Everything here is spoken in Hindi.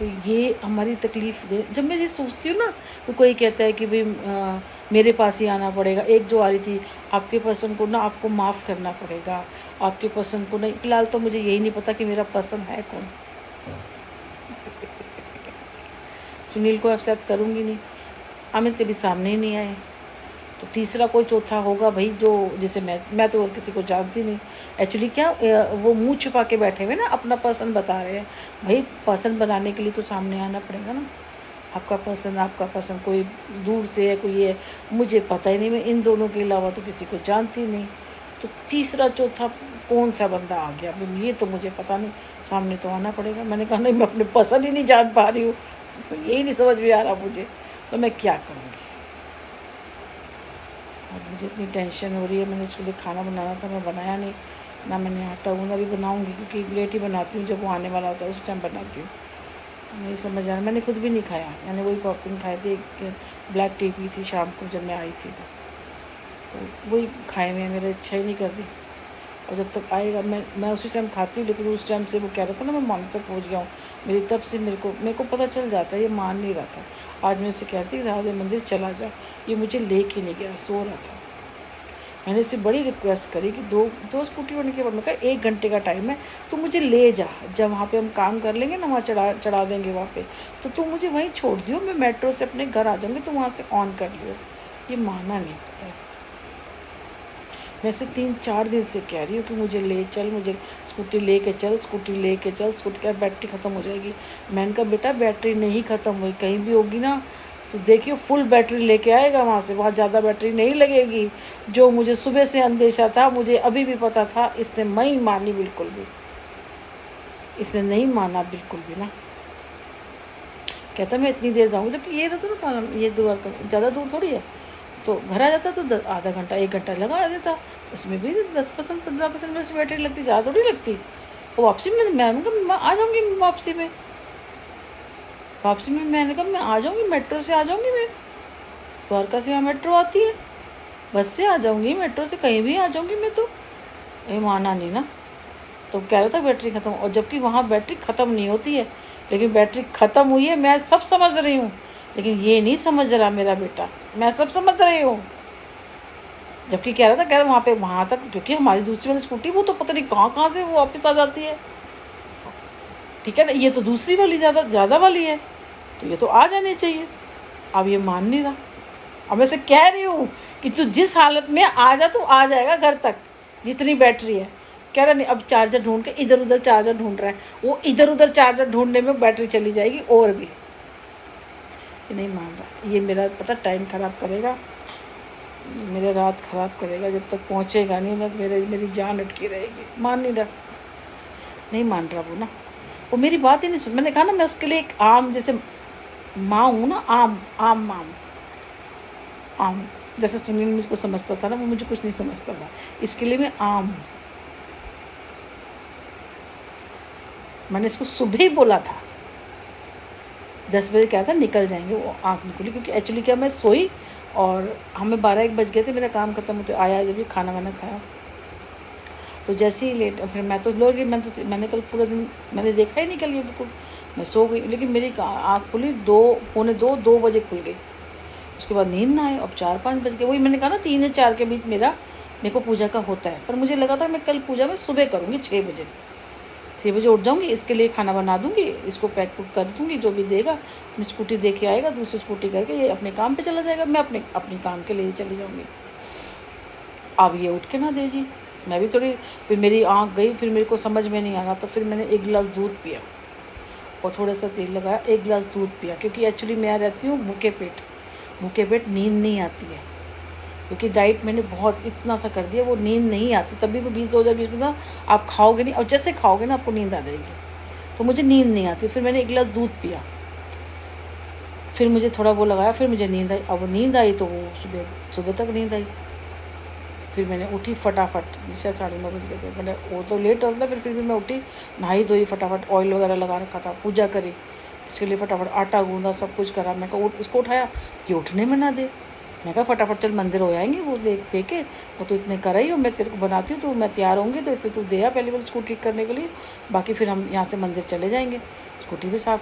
तो ये हमारी तकलीफ़ दे। जब मैं ये सोचती हूँ ना, तो कोई कहता है कि भाई मेरे पास ही आना पड़ेगा। एक जो आ रही थी, आपके पसंद को ना आपको माफ़ करना पड़ेगा, आपके पसंद को नहीं। फ़िलहाल तो मुझे यही नहीं पता कि मेरा पसंद है कौन। सुनील को एक्सेप्ट करूँगी नहीं, अमित कभी सामने ही नहीं आए, तो तीसरा कोई चौथा होगा भाई, जो जैसे मैं तो और किसी को जानती नहीं। एक्चुअली क्या वो मुंह छुपा के बैठे हुए ना, अपना पसंद बता रहे हैं। भाई पसंद बनाने के लिए तो सामने आना पड़ेगा ना। आपका पसंद कोई दूर से है, कोई है, मुझे पता ही नहीं। मैं इन दोनों के अलावा तो किसी को जानती नहीं। तो तीसरा चौथा कौन सा बंदा आ गया, ये तो मुझे पता नहीं, सामने तो आना पड़ेगा। मैंने कहा नहीं, मैं अपने पसंद ही नहीं जान पा रही हूँ, तो यही नहीं समझ में आ रहा मुझे, तो मैं क्या करूँगी। और मुझे इतनी टेंशन हो रही है। मैंने इसके लिए खाना बनाना था, मैं बनाया नहीं ना। मैंने आटा गूंदा भी बनाऊंगी, क्योंकि लेट ही बनाती हूँ, जब वो आने वाला होता है उस टाइम बनाती हूँ। नहीं समझ आ रहा, मैंने खुद भी नहीं खाया। मैंने वही पॉपकॉर्न खाए थे, एक ब्लैक टी पी थी शाम को जब मैं आई थी, तो वही खाए हुए मेरे इच्छा ही नहीं कर रही। और जब तक आएगा मैं उसी टाइम खाती हूँ, लेकिन उस टाइम से वो कह रहा था ना मैं मॉर्निंग तक पहुँच गया हूँ। मेरी तब से मेरे को पता चल जाता है, ये मान नहीं रहा था। आज मैं इसे कहती राधे मंदिर चला जा, ये मुझे ले के नहीं गया, सो रहा था। मैंने इसे बड़ी रिक्वेस्ट करी कि दो स्कूटी होने के बाद मैं कहा 1 घंटे का टाइम है, तो मुझे ले जा, जब वहाँ पे हम काम कर लेंगे ना, वहाँ चढ़ा देंगे वहाँ पे, तो तू मुझे वहीं छोड़ दियो, मैं मेट्रो से अपने घर आ जाऊँगी, तो वहाँ से ऑन कर लियो। ये माना नहीं पता है। मैं इसे 3-4 दिन से कह रही हूँ कि मुझे ले चल, मुझे स्कूटी लेके चल, स्कूटी का बैटरी ख़त्म हो जाएगी। मैंने कहा बेटा बैटरी नहीं ख़त्म हुई, कहीं भी होगी ना तो देखिए फुल बैटरी लेके आएगा वहाँ से, वहाँ ज़्यादा बैटरी नहीं लगेगी। जो मुझे सुबह से अंदेशा था, मुझे अभी भी पता था। इसने नहीं मानी बिल्कुल भी, इसने नहीं माना बिल्कुल भी ना। कहता मैं इतनी देर जाऊँगी, जबकि ये रहता ना, ये ज़्यादा दूर थोड़ी है, तो घर आ जाता तो आधा घंटा 1 घंटा लगा देता, उसमें भी 10% 15% में से बैटरी लगती, ज़्यादा थोड़ी लगती। और वापसी में मैं आ जाऊँगी, वापसी में मैंने कहा मैं आ जाऊँगी, मेट्रो से आ जाऊँगी। मैं द्वारका से यहाँ मेट्रो आती है, बस से आ जाऊँगी, मेट्रो से कहीं भी आ जाऊँगी मैं। तो ये माना नहीं ना, तो कह रहा था बैटरी ख़त्म, और जबकि वहाँ बैटरी ख़त्म नहीं होती है, लेकिन बैटरी ख़त्म हुई है। मैं सब समझ रही हूँ, लेकिन ये नहीं समझ रहा मेरा बेटा। मैं सब समझ रही हूँ, जबकि कह रहा वहाँ तक, क्योंकि हमारी दूसरी वाली स्कूटी वो तो पता नहीं कहाँ से वो वापस आ जाती है। ठीक है ना, ये तो दूसरी वाली ज़्यादा वाली है, तो ये तो आ जानी चाहिए। अब ये मान नहीं रहा। अब मैं से कह रही हूँ कि तू जिस हालत में आ जा, तू आ जाएगा घर तक, जितनी बैटरी है। कह रहा नहीं, अब चार्जर ढूंढ के इधर उधर चार्जर ढूंढ रहा है। वो इधर उधर चार्जर ढूंढने में बैटरी चली जाएगी और भी। ये नहीं मान रहा, ये मेरा पता टाइम ख़राब करेगा, मेरा रात ख़राब करेगा। जब तक पहुँचेगा नहीं ना, मेरी जान अटकी रहेगी। मान नहीं रहा, नहीं मान रहा वो ना, वो मेरी बात ही नहीं सुन। मैंने कहा ना, मैं उसके लिए एक आम जैसे माँ हूँ ना, आम जैसे सुनील मुझको समझता था ना, वो मुझे कुछ नहीं समझता था। इसके लिए मैं आम हूँ। मैंने इसको सुबह ही बोला था, 10 बजे क्या था निकल जाएंगे, वो आँख नहीं खुली, क्योंकि एक्चुअली क्या मैं सोई और हमें 12-1 बज गए थे, मेरा काम खत्म होते आया, जब भी खाना वाना खाया, तो जैसे ही लेट, फिर मैं तो लो गई। मैंने कल पूरा दिन मैंने देखा ही नहीं, कल ये बिल्कुल मैं सो गई। लेकिन मेरी आँख खुली 2 बजे खुल गई। उसके बाद नींद ना आए, अब 4-5 बज गए। वही मैंने कहा ना, 3 या 4 के बीच मेरे को पूजा का होता है। पर मुझे लगा था मैं कल पूजा में सुबह करूँगी, 6 बजे उठ जाऊँगी, इसके लिए खाना बना दूँगी, इसको पैक कर दूँगी, जो भी देगा। मैं स्कूटी दे के आएगा, दूसरी स्कूटी करके ये अपने काम पे चला जाएगा, मैं अपने काम के लिए चली जाऊँगी। अब ये उठ के ना दे जी, मैं भी थोड़ी, फिर मेरी आँख गई, फिर मेरे को समझ में नहीं आ रहा, तो फिर मैंने 1 गिलास दूध पिया और थोड़ा सा तेल लगाया, 1 गिलास दूध पिया। क्योंकि एक्चुअली मैं रहती हूँ भूखे पेट नींद नहीं आती है, क्योंकि डाइट मैंने बहुत इतना सा कर दिया, वो नींद नहीं आती। तभी भी 20-20 में आप खाओगे नहीं, और जैसे खाओगे ना आपको नींद आ जाएगी, तो मुझे नींद नहीं आती। फिर मैंने 1 गिलास दूध पिया, फिर मुझे थोड़ा वो लगाया, फिर मुझे नींद आई। अब नींद आई तो वो सुबह तक नींद आई। फिर मैंने उठी फटाफट, शायद 9:30 बज गए थे। मैंने वो तो लेट होता था, फिर भी मैं उठी, नहाई धोई, फटाफट ऑयल वगैरह लगा रखा था, पूजा करी, इसके लिए फटाफट आटा गूंदा, सब कुछ करा। मैं कहा इसको उठाया, ये उठने में ना दे। मैं कहा फटाफट चल मंदिर हो आएंगे, वो दे के, वो तो इतने कर ही हो, मैं तेरे को बनाती हूँ, तो मैं तैयार होंगी, तो इतने तू दे आ पहले स्कूटी करने के लिए, बाकी फिर हम यहाँ से मंदिर चले जाएंगे। स्कूटी भी साफ़